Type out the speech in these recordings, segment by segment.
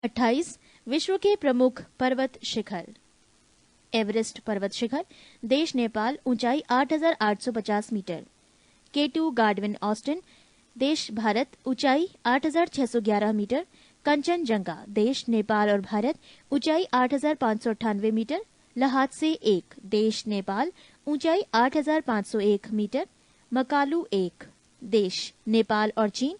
28 विश्व के प्रमुख पर्वत शिखर। एवरेस्ट पर्वत शिखर, देश नेपाल, ऊंचाई 8,850 मीटर। K2 गार्डविन ऑस्टिन, देश भारत, ऊंचाई 8,611 मीटर। कंचनजंगा, देश नेपाल और भारत, ऊंचाई 8,598 मीटर। लहात्से 1, देश नेपाल, ऊंचाई 8,501 मीटर। मकालू 1, देश नेपाल और चीन,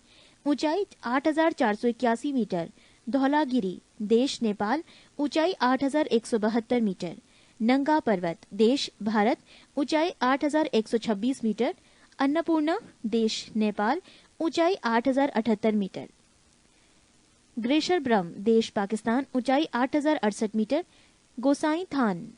ऊंचाई 8,481 मीटर। धौलागिरी, देश नेपाल, ऊंचाई 8,172 मीटर। नंगा पर्वत, देश भारत, ऊंचाई 8,126 मीटर। अन्नपूर्णा, देश नेपाल, ऊंचाई 8,078 मीटर। ग्लेशियर ब्रह्म, देश पाकिस्तान, ऊंचाई 8,068 मीटर। गोसाई थान,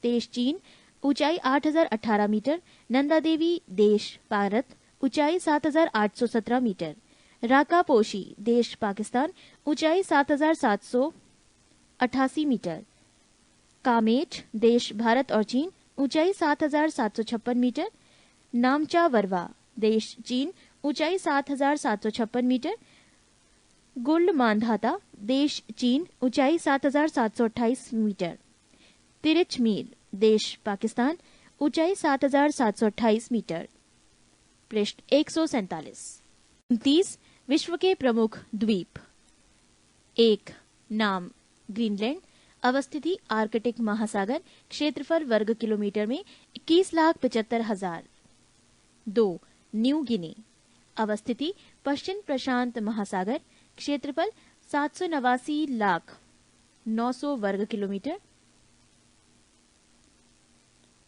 देश चीन, ऊंचाई 8,018 मीटर। नंदा देवी, देश भारत, ऊंचाई 7,817 मीटर। राकापोशी, देश पाकिस्तान, ऊंचाई 7,788 मीटर। कामेट, देश भारत और चीन, ऊंचाई 7,756 मीटर। नामचा वरवा, देश चीन, ऊंचाई 7,756 मीटर। गुल्ड मांधाता, देश चीन, ऊंचाई 7,728 मीटर। तिरिचमीर, देश पाकिस्तान, ऊंचाई 7,728 मीटर। पृष्ठ 147। 29 विश्व के प्रमुख द्वीप। 1 नाम ग्रीनलैंड, अवस्थिति आर्कटिक महासागर, क्षेत्रफल वर्ग किलोमीटर में 21,75,000। 2 न्यू गिनी, अवस्थिति पश्चिम प्रशांत महासागर, क्षेत्रफल 789,900 वर्ग किलोमीटर।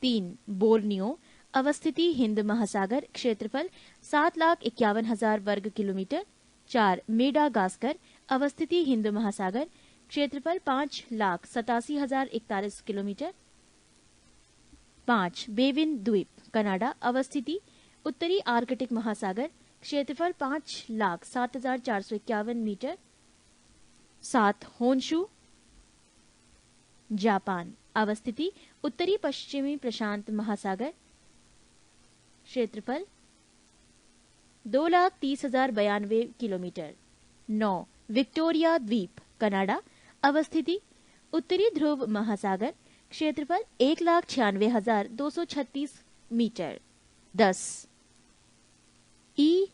3 बोर्नियो, अवस्थिति हिंद महासागर, क्षेत्रफल 7,51,000 वर्ग किलोमीटर। 4 मेडागास्कर, अवस्थिति हिंद महासागर, क्षेत्रफल 5,87,041 किलोमीटर। 5 बेविन द्वीप, कनाडा, अवस्थिति उत्तरी आर्कटिक महासागर, क्षेत्रफल 5,07,451 मीटर। 7 होन्शु, जापान, अवस्थिति उत्तरी पश्चिमी प्रशांत महासागर, क्षेत्रफल 2,30,092 किलोमीटर। 9 विक्टोरिया द्वीप, कनाडा, अवस्थिति उत्तरी ध्रुव महासागर, क्षेत्रफल 1,96,236 मीटर। 10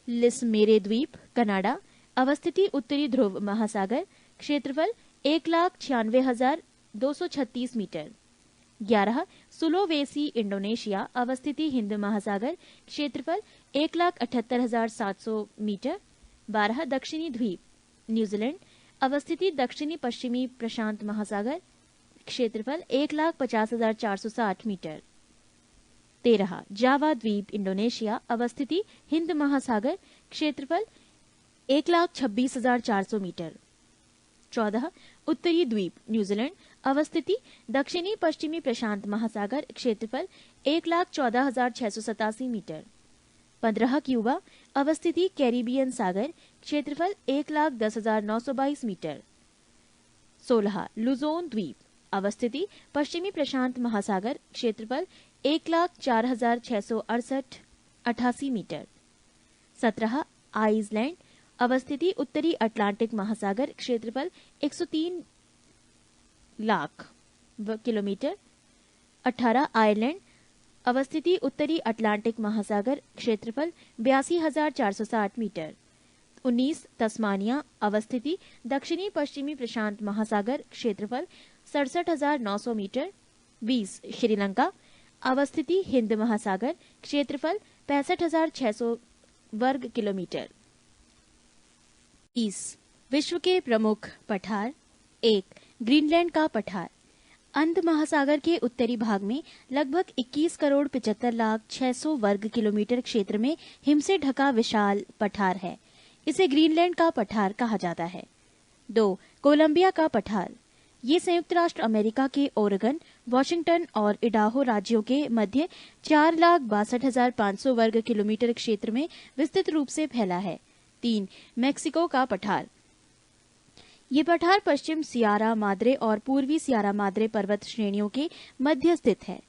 लिसमेरे द्वीप, कनाडा, अवस्थिति उत्तरी ध्रुव महासागर, क्षेत्रफल 1,96,236 मीटर। 11 सुलोवेसी, इंडोनेशिया, अवस्थिति हिंद महासागर, क्षेत्रफल 1,78,700 मीटर। 12 दक्षिणी द्वीप, न्यूजीलैंड, अवस्थिति दक्षिणी पश्चिमी प्रशांत महासागर, क्षेत्रफल 1,50,460 मीटर। 13 जावा द्वीप, इंडोनेशिया, अवस्थिति हिंद महासागर, क्षेत्रफल 1,26,400 मीटर। 14 उत्तरी द्वीप, न्यूजीलैंड, अवस्थिति दक्षिणी पश्चिमी प्रशांत महासागर, क्षेत्रफल 1,14,687 मीटर। 15 क्यूबा, अवस्थिति कैरिबियन सागर, क्षेत्रफल 1,10,922 मीटर। 16 लुजोन द्वीप, अवस्थिति पश्चिमी प्रशांत महासागर, क्षेत्रफल 1,04,668 मीटर। 17 आइसलैंड, अवस्थिति उत्तरी अटलांटिक महासागर, क्षेत्रफल 103 लाख किलोमीटर। 18 आयरलैंड, अवस्थिति उत्तरी अटलांटिक महासागर, क्षेत्रफल 82,460 मीटर। 19 तस्मानिया, अवस्थिति दक्षिणी पश्चिमी प्रशांत महासागर, क्षेत्रफल 67,900 मीटर। 20 श्रीलंका, अवस्थिति हिंद महासागर, क्षेत्रफल 65,600 वर्ग किलोमीटर। 30 विश्व के प्रमुख पठार। 1 ग्रीनलैंड का पठार, अंध महासागर के उत्तरी भाग में लगभग 21,75,06,000 वर्ग किलोमीटर क्षेत्र में हिम से ढका विशाल पठार है। इसे ग्रीनलैंड का पठार कहा जाता है। 2 कोलंबिया का पठार, ये संयुक्त राष्ट्र अमेरिका के ओरेगन, वॉशिंगटन और इडाहो राज्यों के मध्य 4,62,500 वर्ग किलोमीटर क्षेत्र में विस्तृत रूप से फैला है। 3 मेक्सिको का पठार, ये पठार पश्चिम सियारा माद्रे और पूर्वी सियारा माद्रे पर्वत श्रेणियों के मध्य स्थित है।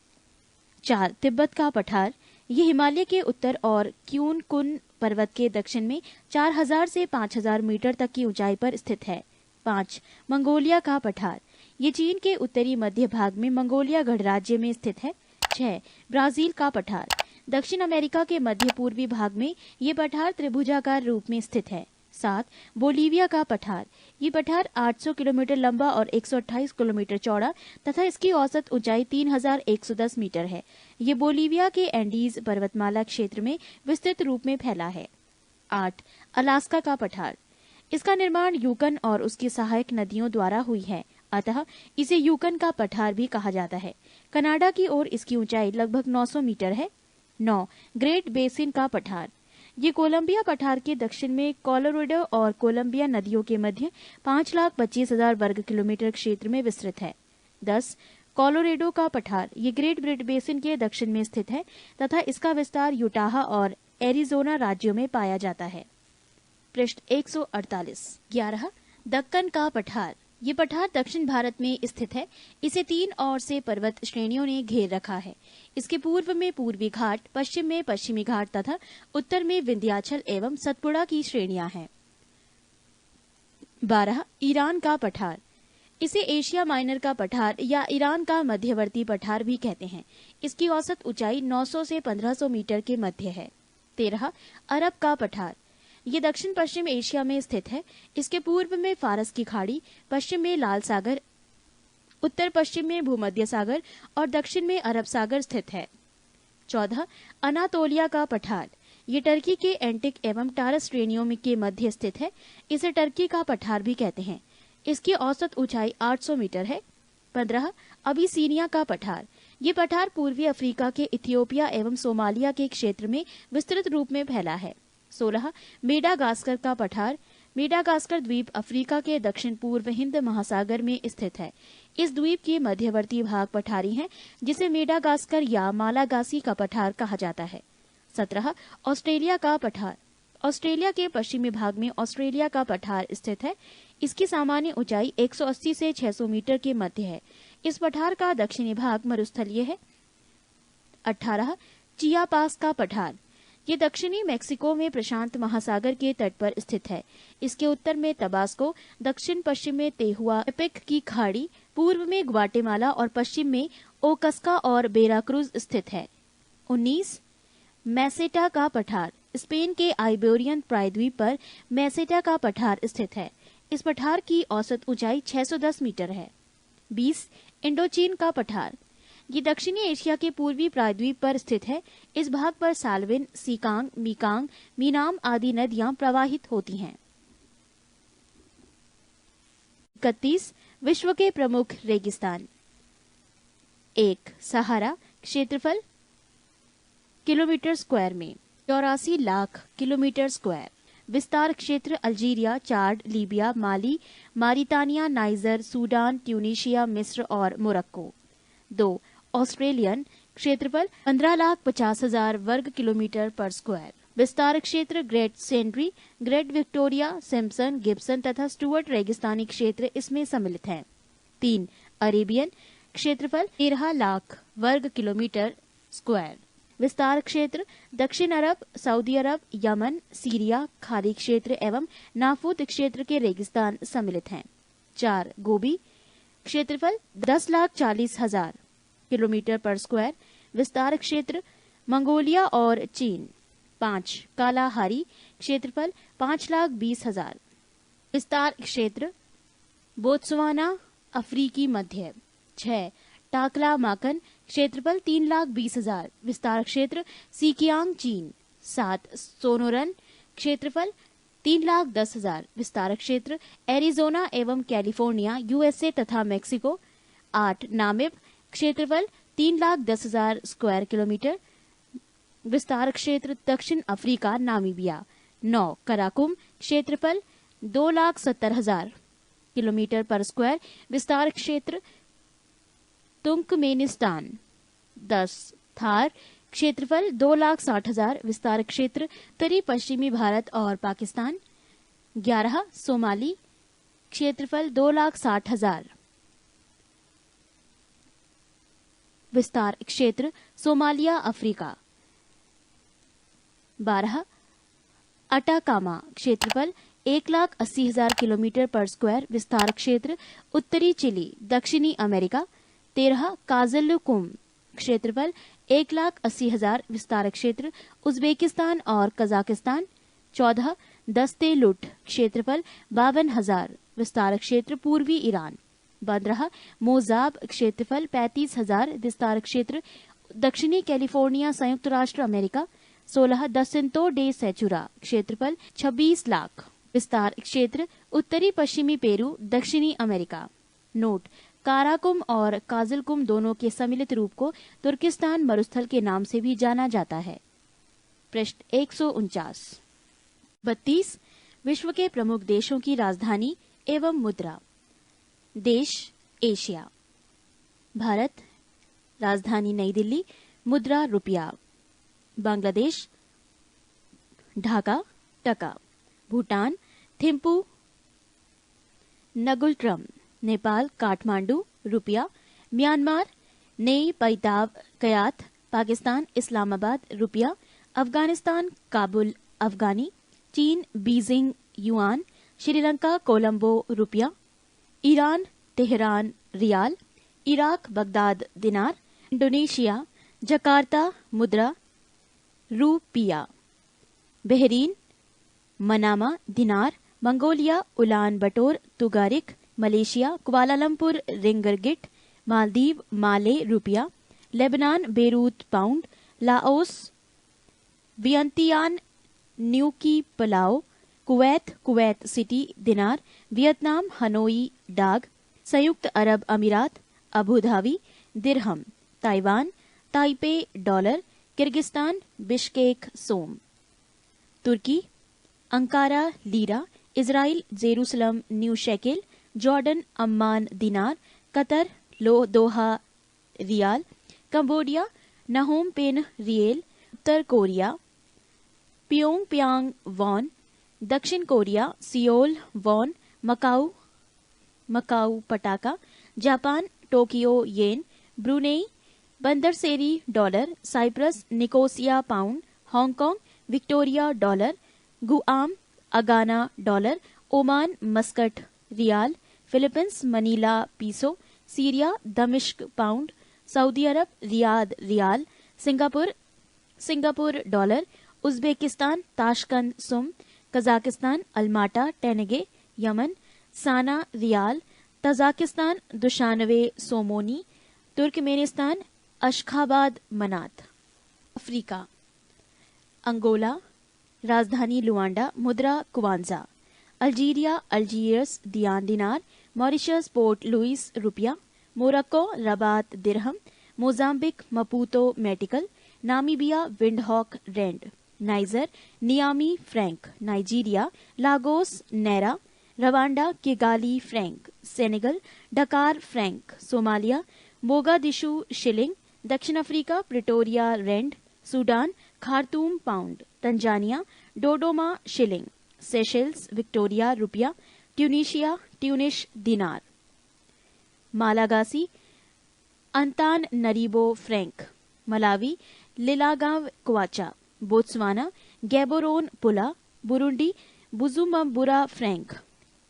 4 तिब्बत का पठार, ये हिमालय के उत्तर और क्यून कुन पर्वत के दक्षिण में 4,000 से 5,000 मीटर तक की ऊंचाई पर स्थित है। 5. मंगोलिया का पठार, ये चीन के उत्तरी मध्य भाग में मंगोलिया गणराज्य में स्थित है। 6. ब्राजील का पठार, दक्षिण अमेरिका के मध्य पूर्वी भाग में ये पठार त्रिभुजाकार रूप में स्थित है। 7. बोलीविया का पठार, ये पठार 800 किलोमीटर लंबा और 128 किलोमीटर चौड़ा तथा इसकी औसत ऊंचाई 3110 मीटर है। ये बोलीविया के एंडीज पर्वतमाला क्षेत्र में विस्तृत रूप में फैला है। 8. अलास्का का पठार, इसका निर्माण यूकन और उसकी सहायक नदियों द्वारा हुई है, अतः इसे यूकन का पठार भी कहा जाता है। कनाडा की ओर इसकी ऊंचाई लगभग 900 मीटर है। 9. ग्रेट बेसिन का पठार, ये कोलंबिया पठार के दक्षिण में कोलोराडो और कोलंबिया नदियों के मध्य 5,25,000 वर्ग किलोमीटर क्षेत्र में विस्तृत है। 10. कोलोराडो का पठार, ये ग्रेट ब्रिट बेसिन के दक्षिण में स्थित है तथा इसका विस्तार यूटाह और एरिजोना राज्यों में पाया जाता है। पृष्ठ 148। 11. दक्कन का पठार, ये पठार दक्षिण भारत में स्थित है। इसे 3 ओर से पर्वत श्रेणियों ने घेर रखा है। इसके पूर्व में पूर्वी घाट, पश्चिम में पश्चिमी घाट तथा उत्तर में विंध्याचल एवं सतपुड़ा की श्रेणियां हैं। 12. ईरान का पठार, इसे एशिया माइनर का पठार या ईरान का मध्यवर्ती पठार भी कहते हैं। इसकी औसत ऊंचाई 900 से 1500 मीटर के मध्य है। 13. अरब का पठार, ये दक्षिण पश्चिम एशिया में स्थित है। इसके पूर्व में फारस की खाड़ी, पश्चिम में लाल सागर, उत्तर पश्चिम में भूमध्य सागर और दक्षिण में अरब सागर स्थित है। 14. अनातोलिया का पठार, ये टर्की के एंटिक एवं टारस श्रेणियों में के मध्य स्थित है। इसे टर्की का पठार भी कहते हैं। इसकी औसत ऊंचाई 800 मीटर है। 15. अबिसीनिया का पठार, ये पठार पूर्वी अफ्रीका के इथियोपिया एवं सोमालिया के क्षेत्र में विस्तृत रूप में फैला है। 16. मेडागास्कर का पठार, मेडागास्कर द्वीप अफ्रीका के दक्षिण पूर्व हिंद महासागर में स्थित है। इस द्वीप के मध्यवर्ती भाग पठारी है, जिसे मेडागास्कर या मालागासी का पठार कहा जाता है। 17. ऑस्ट्रेलिया का पठार, ऑस्ट्रेलिया के पश्चिमी भाग में ऑस्ट्रेलिया का पठार स्थित है। इसकी सामान्य ऊंचाई 180 से 600 मीटर के मध्य है। इस पठार का दक्षिणी भाग मरुस्थलीय है। 18. चियापास का पठार, ये दक्षिणी मेक्सिको में प्रशांत महासागर के तट पर स्थित है। इसके उत्तर में तबास्को, दक्षिण पश्चिम में तेहुआ एपिक की खाड़ी, पूर्व में ग्वाटेमाला और पश्चिम में ओकस्का और बेराक्रूज स्थित है। 19. मैसेटा का पठार, स्पेन के आइबेरियन प्रायद्वीप पर मैसेटा का पठार स्थित है। इस पठार की औसत ऊंचाई 610 मीटर है। 20. इंडोचीन का पठार, ये दक्षिणी एशिया के पूर्वी प्रायद्वीप पर स्थित है। इस भाग पर साल्विन, सीकांग, मीकांग, मीनाम आदि नदियां प्रवाहित होती हैं। 31. विश्व के प्रमुख रेगिस्तान। 1. सहारा, क्षेत्रफल किलोमीटर स्क्वायर में 84 लाख किलोमीटर स्क्वायर। विस्तार क्षेत्र अल्जीरिया, चाड, लीबिया, माली, मारितानिया, नाइजर, सूडान, ट्यूनीशिया, मिस्र और मोरक्को। 2. ऑस्ट्रेलियन, क्षेत्रफल 15,50,000 वर्ग किलोमीटर पर स्क्वायर। विस्तार क्षेत्र Great Sandy, Great Victoria, Simpson, Gibson तथा स्टुअर्ट रेगिस्तानी क्षेत्र इसमें सम्मिलित हैं। 3. अरेबियन, क्षेत्रफल 13 लाख वर्ग किलोमीटर स्क्वायर। विस्तार क्षेत्र दक्षिण अरब, सऊदी अरब, यमन, सीरिया, खाड़ी क्षेत्र एवं नाफूत क्षेत्र के रेगिस्तान सम्मिलित हैं। 4. गोबी, क्षेत्रफल 10,40,000 किलोमीटर पर स्क्वायर। विस्तार क्षेत्र मंगोलिया और चीन। 5. कालाहारी, क्षेत्रफल 5,20,000। विस्तार क्षेत्र बोत्सवाना, अफ्रीकी मध्य। 6. टाकला माकन, क्षेत्रफल 3,20,000। विस्तार क्षेत्र सीकियांग, चीन। 7. सोनोरन, क्षेत्रफल 3,10,000। विस्तार क्षेत्र एरिजोना एवं कैलिफोर्निया, यूएसए तथा मेक्सिको। 8. नामिब, क्षेत्रफल 3,10,000 स्क्वायर किलोमीटर। विस्तार क्षेत्र दक्षिण अफ्रीका, नामीबिया। 9. कराकुम, क्षेत्रफल 2,70,000 किलोमीटर पर स्क्वायर। विस्तार क्षेत्र तुर्कमेनिस्तान। 10. थार, क्षेत्रफल 2,60,000। विस्तार क्षेत्र उत्तरी पश्चिमी भारत और पाकिस्तान। 11. सोमाली, क्षेत्रफल 2,60,000। विस्तार क्षेत्र सोमालिया, अफ्रीका। 12. अटाकामा, क्षेत्रफल 1,80,000 किलोमीटर पर स्क्वायर विस्तार क्षेत्र उत्तरी चिली, दक्षिणी अमेरिका। 13 काजलकुम क्षेत्रफल 1,80,000 विस्तार क्षेत्र उज्बेकिस्तान और कजाकिस्तान। 14 दस्ते लुट क्षेत्रफल 52,000 विस्तार क्षेत्र पूर्वी ईरान। 15 मोजाब क्षेत्रफल 35,000 विस्तार क्षेत्र दक्षिणी कैलिफोर्निया, संयुक्त राष्ट्र अमेरिका। 16 दसिंतो डे सेचुरा क्षेत्रफल 26 लाख विस्तार क्षेत्र उत्तरी पश्चिमी पेरू, दक्षिणी अमेरिका। नोट: काराकुम और काजलकुम दोनों के सम्मिलित रूप को तुर्किस्तान मरुस्थल के नाम से भी जाना जाता है। पृष्ठ 149। 32 विश्व के प्रमुख देशों की राजधानी एवं मुद्रा। देश एशिया। भारत राजधानी नई दिल्ली, मुद्रा रुपया। बांग्लादेश ढाका, टका। भूटान थिम्पू, नगुलट्रम। नेपाल काठमांडू, रुपया। म्यांमार नई पैताव कयात। पाकिस्तान इस्लामाबाद, रुपया। अफगानिस्तान काबुल, अफगानी। चीन बीजिंग, युआन। श्रीलंका कोलंबो, रुपया। Iran Tehran, rial. Iraq Baghdad, dinar. Indonesia Jakarta, मुद्रा rupiah. Bahrain Manama, dinar. Mongolia Ulaanbaatar, tugrik. Malaysia Kuala Lumpur, ringgit. Maldives Male, रुपया। Lebanon Beirut, pound. Laos Vientiane, न्यूकी पलाओ। Kuwait Kuwait City, dinar. Vietnam Hanoi, डाग। संयुक्त अरब अमीरात Abu Dhabi, dirham. Taiwan Taipei, dollar. Kyrgyzstan Bishkek, som. तुर्की Ankara, lira. Israel Jerusalem, new shekel. Jordan Amman, dinar. Qatar Doha, rial. Cambodia Phnom Penh, real. उत्तर Korea Pyongyang, won. दक्षिण Korea Seoul, won. Macau pataca. Japan Tokyo, yen. Brunei Bandar Seri, dollar. Cyprus Nicosia, pound. Hong Kong Victoria, dollar. Guam Agana, dollar. Oman Muscat, rial. Philippines Manila, peso. Syria दमिश्क, pound. सऊदी अरब Riyadh, rial. Singapore dollar. Uzbekistan Tashkent, som. Kazakhstan Almaty, tenge. Yemen Sanaa, rial. Tajikistan Dushanbe, somoni. Turkmenistan Ashgabat, manat. Africa Angola राजधानी Luanda, मुद्रा kwanza. Algeria Algiers, दियान, dinar. Mauritius Port Louis, रुपया। Morocco Rabat, दिरहम। Mozambique मपूतो, मेटिकल। Namibia Windhoek, red. Niger Naomi, Frank. Nigeria Lagos, नैरा। Rwanda Kigali, Frank. Senegal डकार, Frank. Somalia Mogadishu, shilling. दक्षिण Africa Pretoria, red. Sudan Khartoum, pound. Tanzania डोडोमा, shilling. Seychelles Victoria, रुपया। Tunisia Tunis, दिनार। Malagasy अंतान नरीबो, Frank. Malawi लिलागांव, क्वाचा। Botswana Gaborone, पुला। Burundi बुजुम्बुरा, Frank.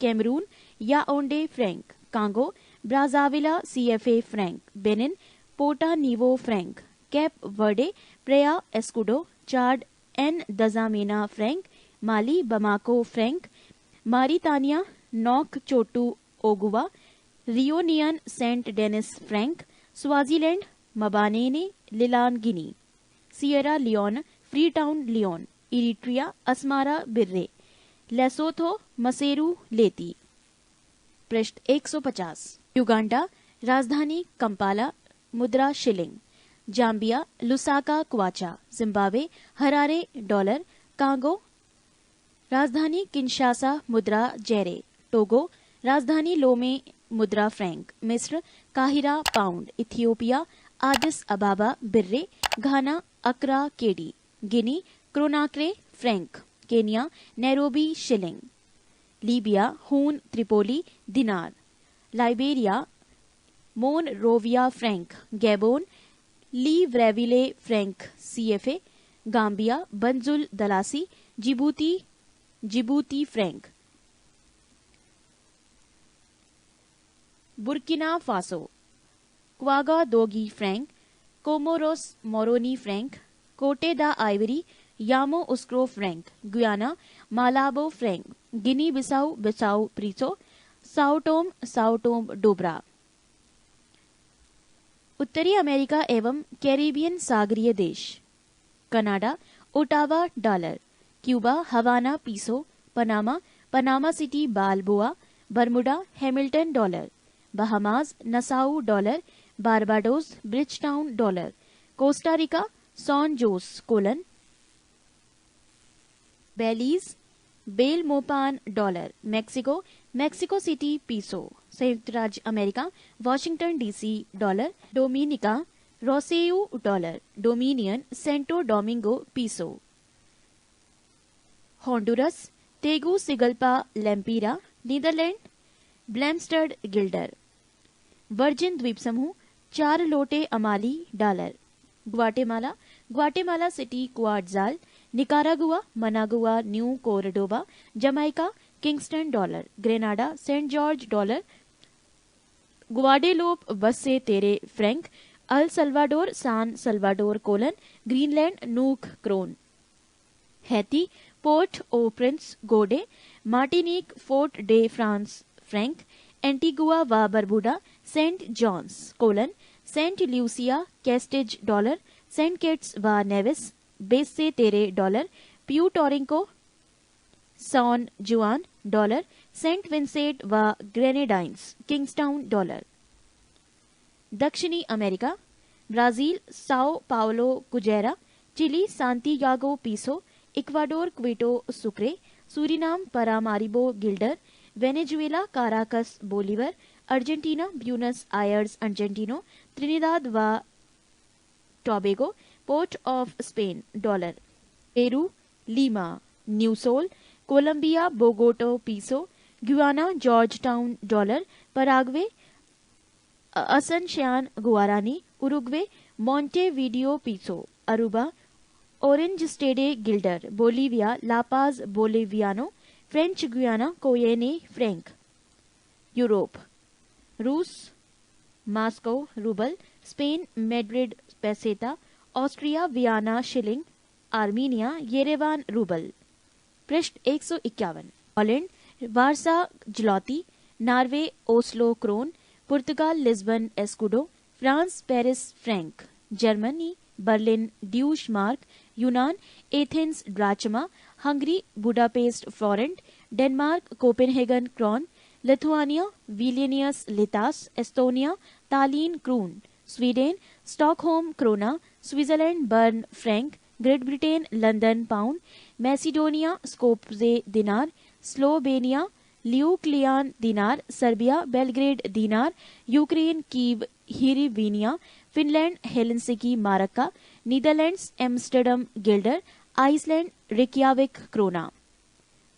Cameroon याओंडे, Frank. Congo ब्राजाविला, CFA, Frank. Benin पोर्टा नीवो, Frank. Cap Verde Preya, Escudo. चाड N दजामेना, Frank. माली Bamako, Frank. मारितानिया नौक चोटू, ओगुवा। रियोनियन Saint Denis, Frank. Swaziland मबानेने, लिलान, गिनी। Sierra Leone free town, Leone. Eritrea Asmara, बिर्रे। Lesotho मसेरू, लेती। पृष्ठ 150। Uganda राजधानी Kampala, मुद्रा shilling. Zambia Lusaka, क्वाचा। Zimbabwe Harare, dollar. Congo राजधानी Kinshasa, मुद्रा जेरे। Togo राजधानी लोमे, मुद्रा franc. मिस्र काहिरा, pound. Ethiopia Addis Ababa, birr. Ghana Accra, cedi. Guinea Conakry, franc. Kenya Nairobi, shilling. Libya हून, Tripoli, dinar. Liberia Monrovia, franc. Gabon लीव्रेविले, franc, CFA. Gambia Banjul dalasi. Djibouti franc. Burkina Faso, Ouagadougou franc, Comoros Moroni franc, Cote d' Ivoire, Yamoussoukro franc, Guyana, Malabo franc, Guinea Bissau Bissau प्रीसो, Sao Tome dobra. उत्तरी America एवं Caribbean सागरीय देश, Canada, Ottawa dollar, Cuba, Havana peso, Panama city Balboa, Bermuda, Hamilton dollar, Bahamas, Nassau dollar, Barbados, Bridgetown dollar, Costa Rica, San Jose colon, Belize, Belmopan dollar, Mexico City peso, संयुक्त राज्य America, Washington DC dollar, Dominica, Roseau dollar, Dominican, Santo Domingo peso, Honduras, Tegucigalpa lempira, Netherlands, Willemstad guilder, Virgin द्वीप समूह, Charlotte Amalie dollar, Guatemala City quetzal, Nicaragua, Managua, new cordoba, Jamaica, Kingston dollar, Grenada, Saint George dollar, Guadeloupe Basse Terre franc, El Salvador, San Salvador colon, Greenland, Nuuk krone, Haiti, Port au Prince gourde, Martinique, Fort de France franc, Antigua व Barbuda, Saint John's colon, Saint Lucia, Castries dollar, Saint Kitts व Nevis, Basse Terre dollar, प्यू Rico, San Juan dollar, Saint Vincent व Grenadines, Kingstown dollar. दक्षिणी America, Brazil, Sao Paulo cruzeiro, Chile, Santiago peso, Ecuador, Quito sucre, Suriname, Paramaribo guilder, Venezuela, Caracas bolivar, Argentina, Buenos Aires Argentino, Trinidad व Tobago, Port of Spain dollar, Peru, Lima, new sol, Colombia, Bogota peso, Guyana, Georgetown dollar, Paraguay, Asuncion guarani, Uruguay, Montevideo peso, Aruba, Oranjestad guilder, Bolivia, La Paz boliviano, French Guiana, Cayenne franc. Europe, रूस, Moscow rouble, Spain Madrid peseta, Austria Vienna schilling, Armenia Yerevan rouble. पृष्ठ 151। Holland Warsaw zloty, Norway Oslo krone, Portugal Lisbon escudo, France Paris franc, Germany Berlin Deutsche Mark, यूनान Athens drachma, Hungary Budapest forint, Denmark Copenhagen krone, Lithuania Vilnius लितास, Estonia Tallinn kroon, Sweden Stockholm krona, Switzerland Bern franc, Great Britain London pound, Macedonia Skopje dinar, Slovenia Ljubljana dinar, Serbia Belgrade dinar, Ukraine Kyiv hryvnia, Finland Helsinki markka, Netherlands Amsterdam guilder, Iceland Reykjavik krona,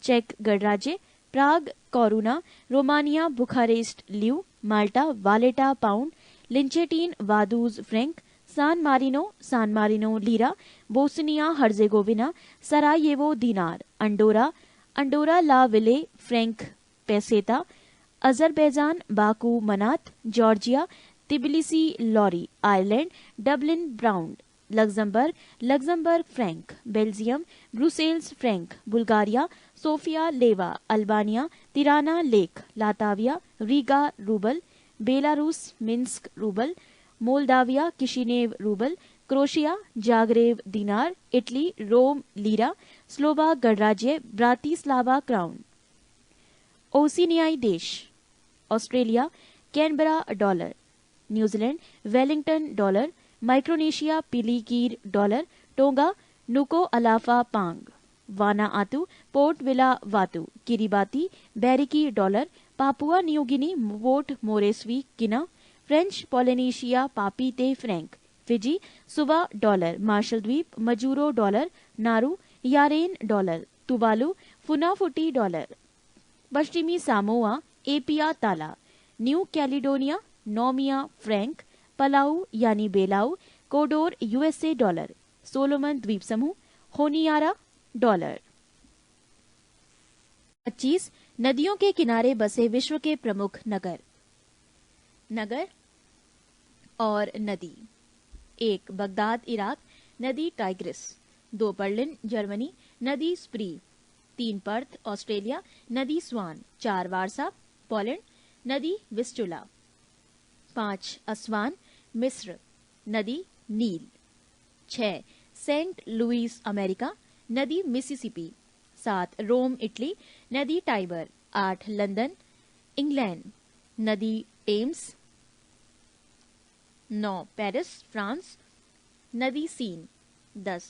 चेक गणराज्य Prague koruna, Romania Bucharest leu, Malta Valletta pound, Liechtenstein Vaduz franc, San Marino lira, Bosnia Herzegovina Sarajevo dinar, Andorra La Vella franc peseta, Azerbaijan Baku manat, Georgia Tbilisi lari, Ireland Dublin pound, Luxembourg Frank, Belgium Brussels franc, Bulgaria Sofia leva, Albania Tirana lek, Latvia Riga rouble, Belarus Minsk rouble, Moldavia Kishinev rouble, Croatia Zagreb dinar, Italy Rome lira, Slovak गणराज्य Bratislava crown. ओसिनियाई देश, Australia Canberra dollar, New Zealand Wellington dollar, Micronesia Palikir dollar, Tonga Nuku'alofa pa'anga, Vanuatu Port Vila vatu, Kiribati Bairiki dollar, Papua New Guinea वोट Moresby kina, French Polynesia Papeete franc, Fiji Suva dollar, Marshall द्वीप Majuro dollar, Nauru Yaren dollar, Tuvalu फुनाफुटी dollar, पश्चिमी Samoa एपिया ताला, new Caledonia नोमिया Frank, Palau यानी बेलाऊ, कोडोर USA dollar, Solomon द्वीप समूह Honiara dollar. 25 नदियों के किनारे बसे विश्व के प्रमुख नगर, नगर और नदी। 1 बगदाद इराक, नदी टाइग्रिस। 2 बर्लिन जर्मनी, नदी स्प्री। 3 पर्थ ऑस्ट्रेलिया, नदी स्वान। 4 वारसा पोलैंड, नदी विस्टुला। 5 अस्वान मिस्र, नदी नील। 6 सेंट लुइस अमेरिका, नदी मिसिसिपी। 7 रोम इटली, नदी टाइबर। 8 लंदन इंग्लैंड, नदी टेम्स। 9 पेरिस फ्रांस, नदी सीन। 10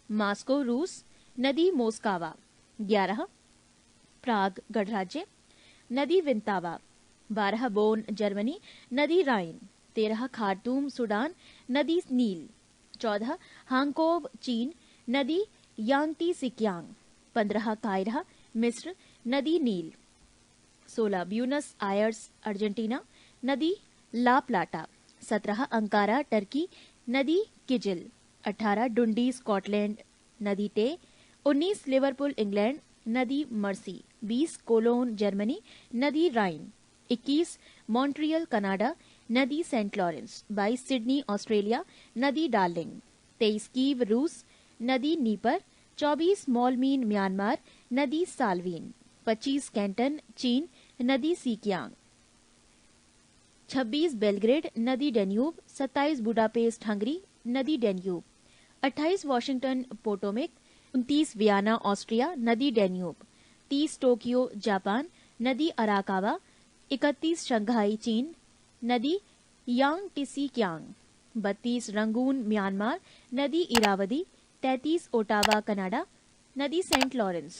मास्को रूस, नदी मोस्कावा। 11 प्राग गणराज्य, नदी विंतावा। 12 बोन जर्मनी, नदी राइन। 13 खार्तूम सूडान, नदी नील। 14 हांगकोव चीन, नदी यांगटी सिकियांग। 15 कायरा मिस्र, नदी नील। 16 ब्यूनस आयर्स अर्जेंटीना, नदी ला प्लाटा। 17 अंकारा टर्की, नदी किजिल। 18 डुंडी स्कॉटलैंड, नदी टे। 19 लिवरपूल इंग्लैंड, नदी मर्सी। 20 कोलोन जर्मनी, नदी राइन। 21 मॉन्ट्रियल कनाडा, नदी सेंट लॉरेंस। 22 सिडनी ऑस्ट्रेलिया, नदी डार्लिंग। 23 कीव रूस, नदी नीपर। 24 मोलमीन म्यांमार, नदी साल्वीन। 25 कैंटन चीन, नदी सीकियांग। 26 बेलग्रेड, नदी डेन्यूब। 27 बुडापेस्ट हंगरी, नदी डेन्यूब। 28 वॉशिंगटन पोटोमेक। 29 वियना ऑस्ट्रिया, नदी डेन्यूब। 30 टोक्यो जापान, नदी अराकावा। 31 शंघाई चीन, नदी यांगटीसिकियांग। 32 रंगून म्यांमार, नदी इरावदी। 33 ओटावा कनाडा, नदी सेंट लॉरेंस।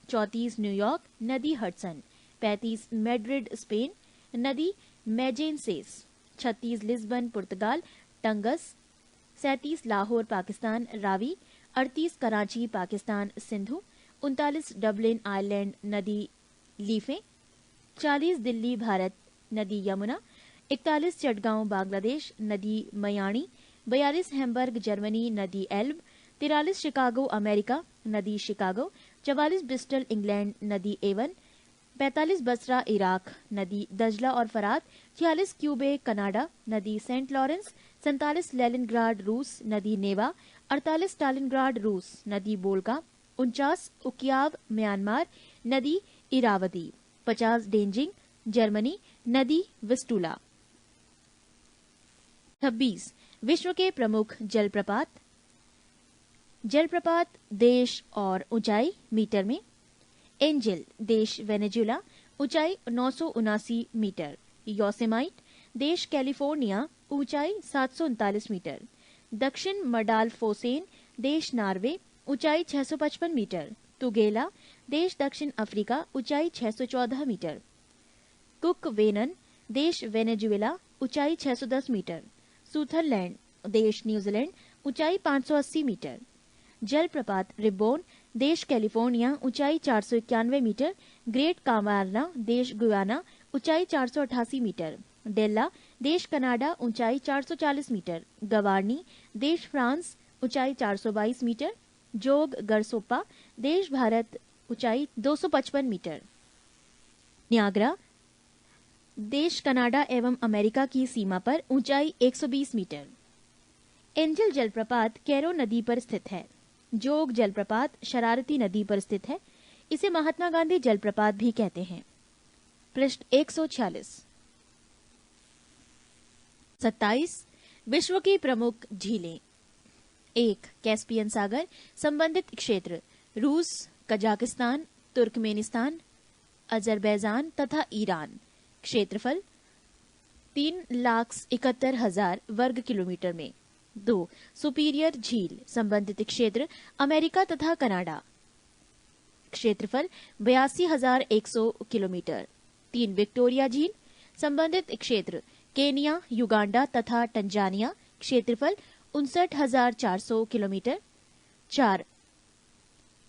34 न्यूयॉर्क, नदी हडसन। 35 मैड्रिड स्पेन, नदी मैजेंसेस। 36 लिस्बन पुर्तगाल, टंगस। 37 लाहौर पाकिस्तान, रावी। 38 कराची पाकिस्तान, सिंधु। 39 डबलिन आयरलैंड, नदी लीफे। 40 दिल्ली भारत, नदी यमुना। 41 चटगांव बांग्लादेश, नदी मयाणी। 42 हैम्बर्ग जर्मनी, नदी एल्ब। 43 शिकागो अमेरिका, नदी शिकागो। 44 ब्रिस्टल इंग्लैंड, नदी एवन। 45 बसरा इराक, नदी दजला और फरात। 46 क्यूबे कनाडा, नदी सेंट लॉरेंस। 47 लेनिनग्राड रूस, नदी नेवा। 48 स्टालिनग्राड रूस, नदी बोल्गा। 49 उकियाव म्यांमार, नदी इरावदी। 50 डेंजिंग जर्मनी, नदी विस्टुला। 26 विश्व के प्रमुख जलप्रपात। जलप्रपात देश और ऊंचाई मीटर में। एंजल देश वेनेजुला, ऊंचाई 979 मीटर। योसेमाइट देश कैलिफोर्निया, ऊंचाई 739 मीटर। दक्षिण मडाल फोसेन देश नॉर्वे, ऊंचाई 655 मीटर। तुगेला देश दक्षिण अफ्रीका, ऊंचाई 614 मीटर। कुक वेनन देश वेनेजुएला, ऊंचाई 610 मीटर। सूथरलैंड देश न्यूजीलैंड, ऊंचाई 580 मीटर। जलप्रपात रिब्बोन देश कैलिफोर्निया, ऊंचाई 491 मीटर। ग्रेट कावारना देश गुयाना, ऊंचाई 488 मीटर। डेल्ला देश कनाडा, ऊंचाई 440 मीटर। गवार्नी देश फ्रांस, ऊंचाई 422 मीटर। जोग गरसोप्पा देश भारत, ऊंचाई 255 मीटर। न्यागरा देश कनाडा एवं अमेरिका की सीमा पर, ऊंचाई 120 मीटर। एंजल जलप्रपात कैरो नदी पर स्थित है। जोग जलप्रपात शरारती नदी पर स्थित है। इसे महात्मा गांधी जलप्रपात भी कहते हैं। पृष्ठ 146। 27 विश्व की प्रमुख झीलें। 1 कैस्पियन सागर, संबंधित क्षेत्र रूस, कजाकिस्तान, तुर्कमेनिस्तान, अजरबैजान तथा ईरान। क्षेत्रफल 3,71,000 वर्ग किलोमीटर में। 2 सुपीरियर झील, संबंधित क्षेत्र अमेरिका तथा कनाडा। क्षेत्रफल 82,100 किलोमीटर। 3 विक्टोरिया झील, संबंधित क्षेत्र केनिया, युगांडा तथा टंजानिया। क्षेत्रफल 59,400 किलोमीटर। 4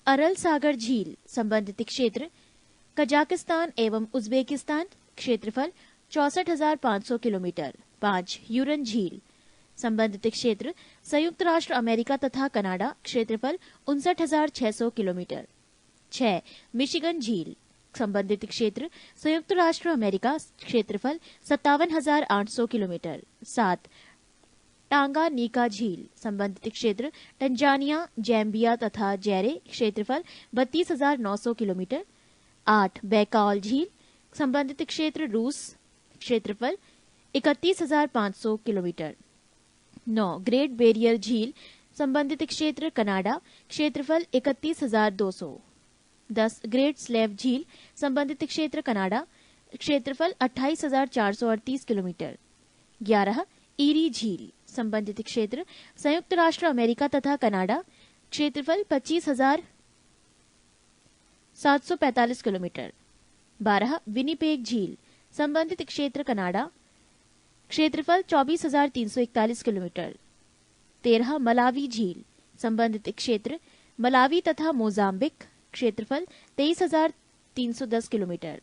अरल सागर झील, संबंधित क्षेत्र कजाकिस्तान एवं उज्बेकिस्तान। क्षेत्रफल 64,500 किलोमीटर। 5 यूरन झील, संबंधित क्षेत्र संयुक्त राष्ट्र अमेरिका तथा कनाडा। क्षेत्रफल 59,600 किलोमीटर। 6 मिशिगन झील, संबंधित क्षेत्र संयुक्त राष्ट्र अमेरिका, क्षेत्रफल 57,800 किलोमीटर। 7 टांगानिका झील, संबंधित क्षेत्र तंजानिया, जैम्बिया तथा जैरे, क्षेत्रफल 32,900 किलोमीटर। 8 बैकाल झील, संबंधित क्षेत्र रूस, क्षेत्रफल 31,500 किलोमीटर। 9 ग्रेट बैरियर झील, संबंधित क्षेत्र कनाडा, क्षेत्रफल 31,200। 10 ग्रेट स्लेव झील, संबंधित क्षेत्र कनाडा, क्षेत्रफल 28,438 किलोमीटर। 11 ईरी झील, संबंधित क्षेत्र संयुक्त राष्ट्र अमेरिका तथा कनाडा, क्षेत्रफल 25,745 किलोमीटर। 12 विनिपेग झील, संबंधित क्षेत्र कनाडा, क्षेत्रफल 24,341 किलोमीटर। 13 मलावी झील, संबंधित क्षेत्र मलावी तथा मोजाम्बिक, क्षेत्रफल 23,310 किलोमीटर।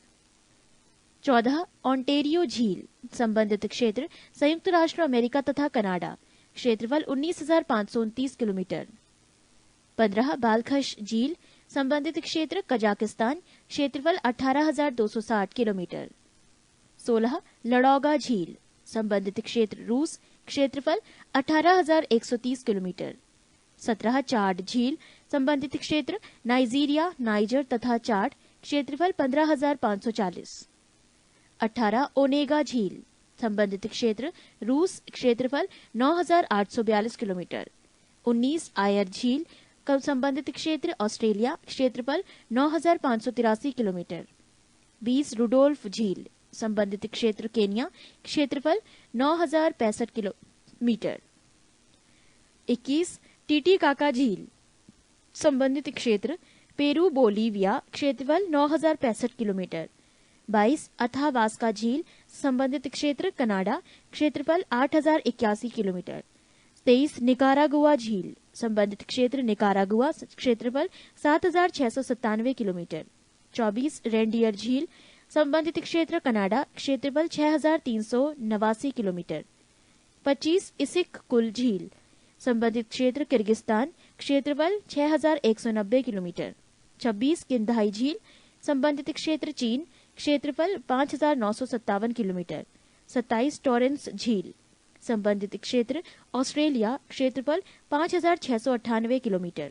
14 ओंटेरियो झील, संबंधित क्षेत्र संयुक्त राष्ट्र अमेरिका तथा कनाडा, क्षेत्रफल 19,529 किलोमीटर। 15 बालखश झील, संबंधित क्षेत्र कजाकिस्तान, क्षेत्रफल 18,260 किलोमीटर। 16 लड़ौगा झील, संबंधित क्षेत्र रूस, क्षेत्रफल 18,130 किलोमीटर। 17 चाड झील, संबंधित क्षेत्र नाइजीरिया, नाइजर तथा चाड, क्षेत्रफल 15,540। 18 ओनेगा झील, संबंधित क्षेत्र रूस, क्षेत्रफल 9,842 किलोमीटर। 19 आयर झील, संबंधित क्षेत्र ऑस्ट्रेलिया, क्षेत्रफल 9,583 किलोमीटर। 20 रुडोल्फ झील, संबंधित क्षेत्र केन्या, क्षेत्रफल 9,065 किलोमीटर। 21 टीटीकाका झील, संबंधित क्षेत्र पेरू, बोलीविया, क्षेत्रफल 9,065 किलोमीटर। 22 अथावास्का झील, संबंधित क्षेत्र कनाडा, क्षेत्रफल 8,081 किलोमीटर। 23 निकारागुआ झील, संबंधित क्षेत्र निकारागुआ, क्षेत्रफल 7,697 किलोमीटर। 24 रेंडियर झील, संबंधित क्षेत्र कनाडा, क्षेत्रफल 6,389 किलोमीटर। 25 इसिक कुल झील, संबंधित क्षेत्र किर्गिस्तान, क्षेत्रफल 6,190 किलोमीटर। 26 किंधाई झील, संबंधित क्षेत्र चीन, क्षेत्रफल 5,957 किलोमीटर। 27 टॉरेंस झील, संबंधित क्षेत्र ऑस्ट्रेलिया, क्षेत्रफल 5,698 किलोमीटर।